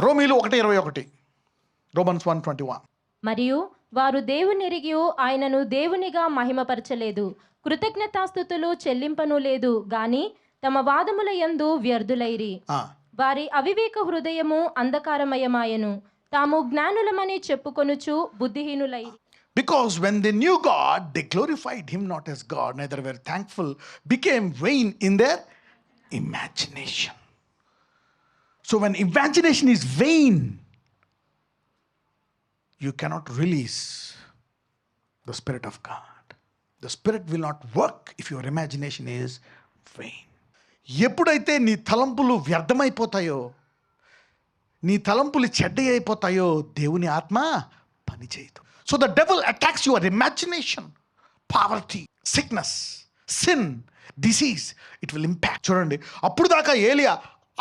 రోమీలు 1:21, Romans 1:21. మరియు వారు దేవునిరిగి ఆయనను దేవునిగా మహిమపరచలేదు, కృతజ్ఞతాస్తుతులు చెల్లింపను లేదు గాని తమ వాదముల యందు వ్యర్థులైరి. వారి అవివేక హృదయము అంధకారమయమాయను, తాము జ్ఞానులమని చెప్పుకొనుచు బుద్ధిహీనులైరి. Because when they knew God, they glorified him not as God, neither were thankful, became vain in their imagination. So when imagination is vain, you cannot release the Spirit of God. The Spirit will not work if your imagination is vain. ఎప్పుడైతే నీ తలంపులు వ్యర్థమైపోతాయో, నీ తలంపులు చెడ్డ అయిపోతాయో, దేవుని ఆత్మ పనిచేయదు. So the devil attacks your imagination. Poverty, sickness, sin, disease, it will impact. చూడండి, అప్పుడు దాకా ఏలియా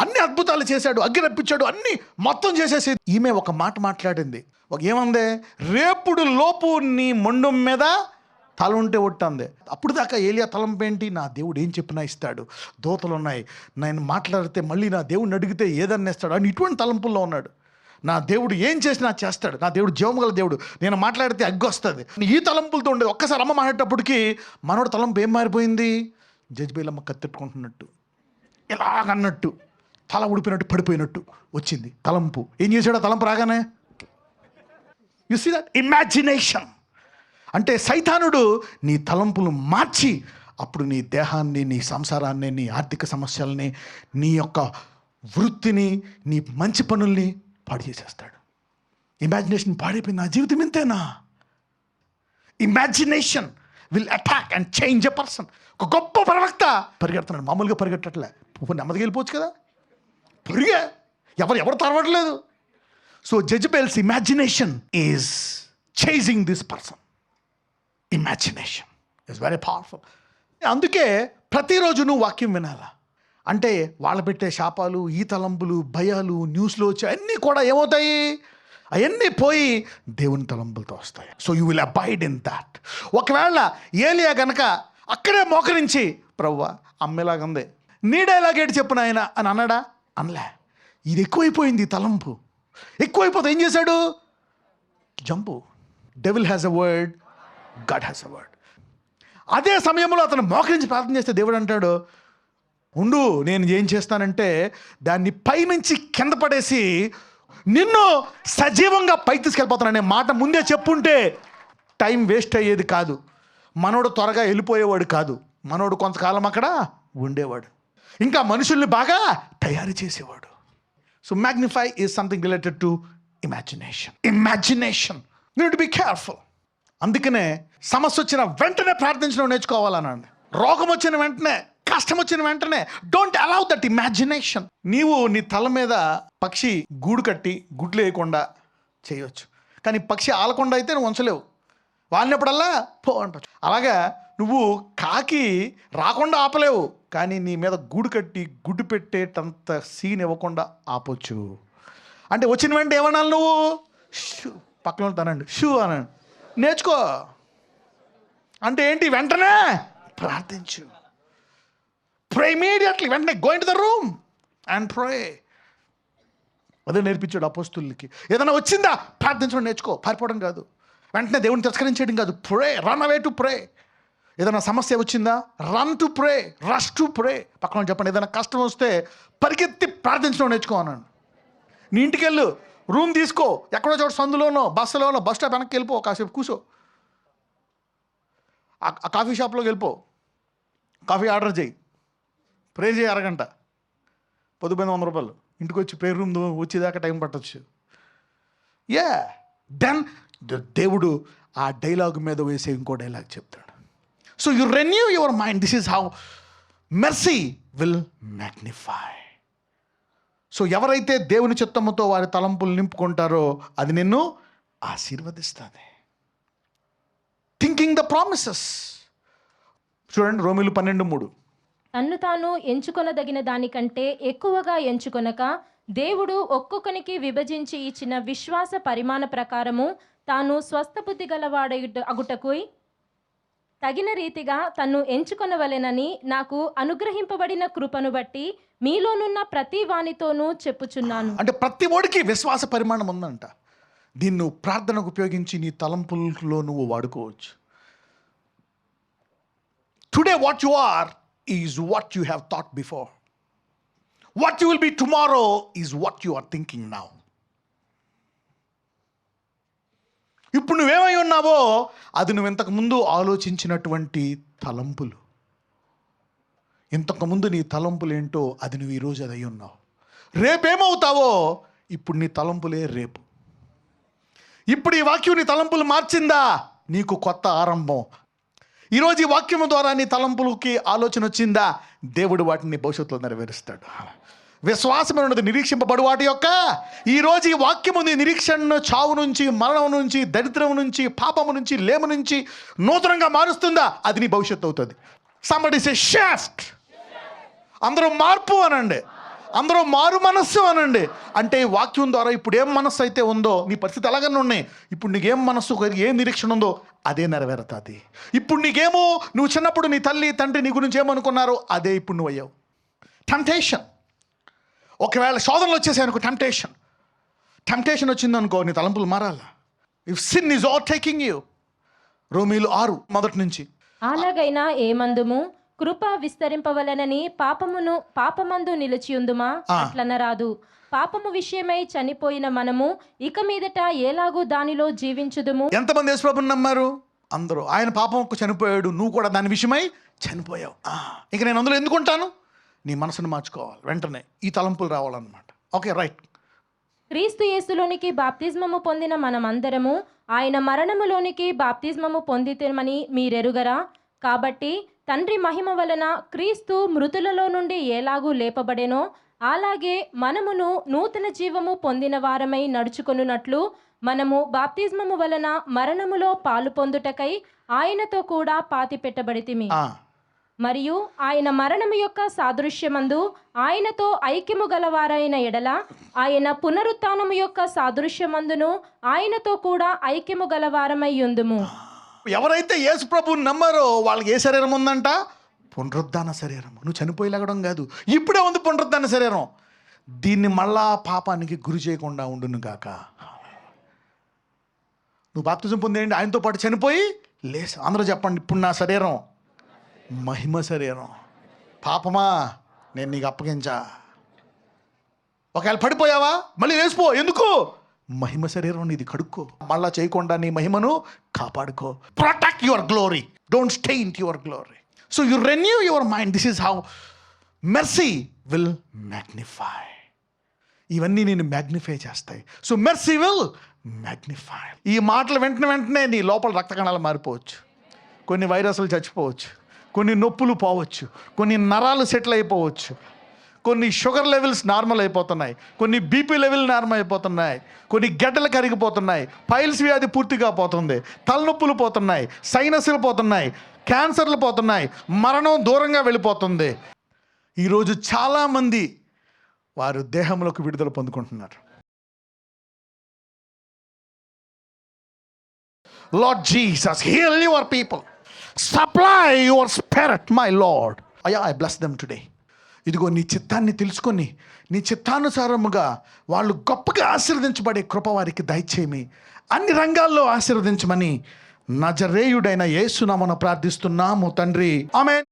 అన్ని అద్భుతాలు చేశాడు, అగ్గి రప్పించాడు, అన్ని మొత్తం చేసేసి ఈమె ఒక మాట మాట్లాడింది. ఏమందే, రేపుడు లోపు నీ మొండం మీద తల ఉంటే ఒట్టంది. అప్పుడు దాకా ఏలియా తలంపు ఏంటి? నా దేవుడు ఏం చెప్పినా ఇస్తాడు, దోతలు ఉన్నాయి, నేను మాట్లాడితే మళ్ళీ నా దేవుడిని అడిగితే ఏదన్నా ఇస్తాడు అని ఇటువంటి తలంపుల్లో ఉన్నాడు. నా దేవుడు ఏం చేసినా చేస్తాడు, నా దేవుడు జీవముగల దేవుడు, నేను మాట్లాడితే అగ్గి వస్తుంది, ఈ తలంపులతో ఉండేది. ఒక్కసారి అమ్మ మాట్లాడేటప్పటికి మనోడు తలంపు ఏం మారిపోయింది? జజ్బేలమ్మ కత్తెట్టుకుంటున్నట్టు, ఇలాగన్నట్టు, తల ఉడిపోయినట్టు, పడిపోయినట్టు వచ్చింది తలంపు. ఏం చేశాడు ఆ తలంపు రాగానే? యు సీ దట్ ఇమాజినేషన్ అంటే సైతానుడు నీ తలంపులు మార్చి అప్పుడు నీ దేహాన్ని, నీ సంసారాన్ని, నీ ఆర్థిక సమస్యల్ని, నీ యొక్క వృత్తిని, నీ మంచి పనుల్ని పాడు చేసేస్తాడు. ఇమాజినేషన్ పాడైపోయింది, నా జీవితం ఇంతేనా? Imagination will attack and change a person. ఒక గొప్ప ప్రవక్త పరిగెడుతున్నాడు, మామూలుగా పరిగెట్టట్లే, నెమ్మదికి వెళ్ళిపోవచ్చు కదా, పరిగే, ఎవరు తరవట్లేదు. So Jezebel's imagination is chasing this person. Imagination is very powerful. అందుకే ప్రతిరోజు నువ్వు వాక్యం వినాలా. అంటే వాళ్ళు పెట్టే శాపాలు, ఈ తలంపులు, భయాలు, న్యూస్లో వచ్చి అన్నీ కూడా ఏమవుతాయి? అవన్నీ పోయి దేవుని తలంపులతో వస్తాయి. So you will abide in that. ఒకవేళ ఏలియా గనక అక్కడే మోకరించి, ప్రభువా అమ్మేలాగుంది, నీడేలాగేటి చెప్పు నాయన అని అన్నాడా? అనలే. ఇది ఎక్కువైపోయింది, తలంపు ఎక్కువైపోతే ఏం చేశాడు? Jump. Devil has a word, God has a word. అదే సమయంలో అతను మోకరించి ప్రార్థన చేస్తే దేవుడు అంటాడు, ఉండు, నేను ఏం చేస్తానంటే దాన్ని పైనుంచి కింద పడేసి నిన్ను సజీవంగా పైకి తీసుకెళ్ళిపోతాననే మాట ముందే చెప్పుంటే టైం వేస్ట్ అయ్యేది కాదు. మనోడు త్వరగా వెళ్ళిపోయేవాడు కాదు, మనోడు కొంతకాలం అక్కడ ఉండేవాడు, ఇంకా మనుషుల్ని బాగా తయారు చేసేవాడు. So magnify is something related to imagination. Imagination you need to be careful. అందుకనే సమస్య వచ్చిన వెంటనే ప్రార్థించడం నేర్చుకోవాలనండి. రోగం వచ్చిన వెంటనే, కష్టం వచ్చిన వెంటనే డోంట్ అలౌ దట్ ఇమాజినేషన్. నీవు నీ తల మీద పక్షి గూడు కట్టి గుడ్లు వేయకుండా చేయవచ్చు, కానీ పక్షి ఆలకుండా అయితే నువ్వు ఉంచలేవు, వాలినప్పుడల్లా పో అంటచ్చు. అలాగా నువ్వు కాకి రాకుండా ఆపలేవు, కానీ నీ మీద గూడు కట్టి గుడ్డు పెట్టేటంత సీన్ ఇవ్వకుండా ఆపొచ్చు. అంటే వచ్చిన వెంటనే ఏమనాలి నువ్వు? షూ, పక్కన తనండి, షూ అనండి, నేర్చుకో. అంటే ఏంటి? వెంటనే ప్రార్థించు. Pray immediately. వెంటనే go into the room and pray. అదే నేర్పించాడు అపోస్తులకి. ఏదైనా వచ్చిందా ప్రార్థించడం నేర్చుకో, పారిపోవడం కాదు, వెంటనే దేవుని తిరస్కరించడం కాదు. ప్రే, రన్ అవే టు ప్రే. ఏదైనా సమస్య వచ్చిందా, run to pray, rush to pray. పక్కన చెప్పండి, ఏదైనా కష్టం వస్తే పరిగెత్తి ప్రార్థించడం నేర్చుకో అన్నాను. నీ ఇంటికి వెళ్ళు, రూమ్ తీసుకో, ఎక్కడో చోట సందులోనో, బస్సులోనో, బస్ స్టాప్ వెనక్కి వెళ్ళిపో, కాసేపు కూర్చో, ఆ కాఫీ షాప్లోకి వెళ్ళిపో, కాఫీ ఆర్డర్ చేయి, ప్రే చేయి, అరగంట, 1,500 రూపాయలు. ఇంటికి వచ్చి ప్రేయర్ రూమ్ వచ్చేదాకా టైం పట్టచ్చు. దెన్ దేవుడు ఆ డైలాగ్ మీద వేసే ఇంకో డైలాగ్ చెప్తాడు. So you renew your mind. This is how mercy will magnify. So ఎవరైతే దేవుని చిత్తముతో వారి తలంపులు నింపుకుంటారో అది నిన్ను ఆశీర్వదిస్తుంది. Thinking the promises. చూడండి, రోమీలు 12:3. తన్ను తాను ఎంచుకొనదగిన దానికంటే ఎక్కువగా ఎంచుకొనక దేవుడు ఒక్కొక్కనికి విభజించి ఇచ్చిన విశ్వాస పరిమాణ ప్రకారము తాను స్వస్థబుద్ధి అగుటకు తగిన రీతిగా తన్ను ఎంచుకొనవలెనని నాకు అనుగ్రహింపబడిన కృపను బట్టి మీలోనున్న ప్రతి వానితోనూ చెప్పుచున్నాను. అంటే ప్రతి ఓడికి విశ్వాస పరిమాణం ఉందంట. దీన్ని నువ్వు ప్రార్థనకు ఉపయోగించి నీ తలంపుల్లో నువ్వు వాడుకోవచ్చు. Today what you are is what you have thought before. What you will be tomorrow is what you are thinking now. ఇప్పుడు నువ్వేమై ఉన్నావో అది నువ్వు ఇంతకుముందు ఆలోచించినటువంటి తలంపులు. ఇంతకుముందు నీ తలంపులు ఏంటో అది నువ్వు ఈరోజు అది అయి ఉన్నావు. రేపేమవుతావో ఇప్పుడు నీ తలంపులే రేపు. ఇప్పుడు ఈ వాక్యం నీ తలంపులు మార్చిందా, నీకు కొత్త ఆరంభం. ఈరోజు ఈ వాక్యం ద్వారా నీ తలంపులకి ఆలోచన వచ్చిందా, దేవుడు వాటిని భవిష్యత్తులో నెరవేరుస్తాడు. విశ్వాసం ఉన్నది నిరీక్షింపబడు వాటి యొక్క. ఈరోజు ఈ వాక్యము నీ నిరీక్షణను చావు నుంచి, మరణం నుంచి, దరిద్రం నుంచి, పాపము నుంచి, లేము నుంచి నూతనంగా మారుస్తుందా, అది నీ భవిష్యత్తు అవుతుంది. సంబడి సే షిఫ్ట్. అందరూ మార్పు అనండి, అందరూ మారు మనస్సు అనండి. అంటే ఈ వాక్యం ద్వారా ఇప్పుడు ఏం మనస్సు అయితే ఉందో, నీ పరిస్థితి ఎలాగనే ఉన్నాయి, ఇప్పుడు నీకేం మనస్సు, ఏం నిరీక్షణ ఉందో అదే నెరవేరుతుంది. ఇప్పుడు నీకేమో నువ్వు చిన్నప్పుడు నీ తల్లి తండ్రి నీ గురించి ఏమనుకున్నారో అదే ఇప్పుడు నువ్వు అయ్యావు. టెంప్టేషన్, ఒకవేళ శోధనలు వచ్చేసాయి అనుకో, టెంప్టేషన్ వచ్చిందనుకో, నీ తలంపులు మారాలా. If sin is all taking you, రోమీలు 6 మొదటి నుంచి. అలాగైనా ఏమందుము, కృప విస్తరింపవలనని పాపమందు నిలిచియుందుమా? అట్లనరాదు. పాపము విషయమై చనిపోయిన మనము ఇక మీదట ఎలాగూ దానిలో జీవించుదుము. ఎంతమంది యేసుప్రభుని నమ్మారు? అందరూ. ఆయన పాపంకు చనిపోయాడు, నువ్వు కూడా దాని విషయమై చనిపోయావు. ఇక నేను అందులో ఎందుకుంటాను? నీ మనసును మార్చుకోవాలి, వెంటనే ఈ తలంపులు రావాలన్నమాట. Okay, right. క్రీస్తు యేసులోనికి బాప్తిస్మము పొందిన మనమందరము ఆయన మరణములోనికి బాప్తిస్మము పొందితేమని మీరెరుగరా? కాబట్టి తండ్రి మహిమ వలన క్రీస్తు మృతులలో నుండి ఎలాగూ లేపబడెనో అలాగే మనమును నూతన జీవము పొందిన వారమై నడుచుకొనున్నట్లు మనము బాప్తిస్మము వలన మరణములో పాలు పొందుటకై ఆయనతో కూడా పాతి పెట్టబడితిమి. మరియు ఆయన మరణము యొక్క సాదృశ్యమందు ఆయనతో ఐక్యము గలవారైన ఎడల ఆయన పునరుత్థానము యొక్క సాదృశ్యమందును ఆయనతో కూడా ఐక్యము గలవారమై యుందుము. ఎవరైతే యేసు ప్రభువుని నమ్మారో వాళ్ళకి ఏ శరీరం ఉందంట? పునరుద్ధాన శరీరం. నువ్వు చనిపోయి లేగడం కాదు, ఇప్పుడే ఉంది పునరుద్ధాన శరీరం. దీన్ని మళ్ళా పాపానికి గురి చేయకుండా ఉండును గాక. నువ్వు బాప్తిజం పొందేయండి, ఆయనతో పాటు చనిపోయి లేసు. అందరూ చెప్పండి, ఇప్పుడు నా శరీరం మహిమ శరీరం. పాపమా నేను నీకు అప్పగించా. ఒకవేళ పడిపోయావా మళ్ళీ లేచిపో. ఎందుకు? మహిమ శరీరం నీది, కడుక్కో. మళ్ళా చేయకుండా నీ మహిమను కాపాడుకో. Protect your glory, don't stain your glory. So you renew your mind. This is how mercy will magnify. ఇవన్నీ నేను మ్యాగ్నిఫై చేస్తాయి. So mercy will magnify. ఈ మాటలు వెంటనే నీ లోపల రక్త కణాలు మారిపోవచ్చు, కొన్ని వైరస్లు చచ్చిపోవచ్చు, కొన్ని నొప్పులు పోవచ్చు, కొన్ని నరాలు సెటిల్ అయిపోవచ్చు, కొన్ని షుగర్ లెవెల్స్ నార్మల్ అయిపోతున్నాయి, కొన్ని బీపీ లెవెల్ నార్మల్ అయిపోతున్నాయి, కొన్ని గడ్డలు కరిగిపోతున్నాయి, పైల్స్ వ్యాధి పూర్తిగా పోతుంది, తలనొప్పులు పోతున్నాయి, సైనస్లు పోతున్నాయి, క్యాన్సర్లు పోతున్నాయి, మరణం దూరంగా వెళ్ళిపోతుంది. ఈరోజు చాలామంది వారు దేహంలోకి విడుదల పొందుకుంటున్నారు. Lord Jesus, heal your people. Supply your spirit, my Lord. I bless them today. ఇదిగో నీ చిత్తాన్ని తెలుసుకొని నీ చిత్తానుసారముగా వాళ్ళు గొప్పగా ఆశీర్వదించబడే కృప వారికి దయచేయమి. అన్ని రంగాల్లో ఆశీర్వదించమని నజరేయుడైన యేసు నామమున ప్రార్థిస్తున్నాము తండ్రి. ఆమేన్.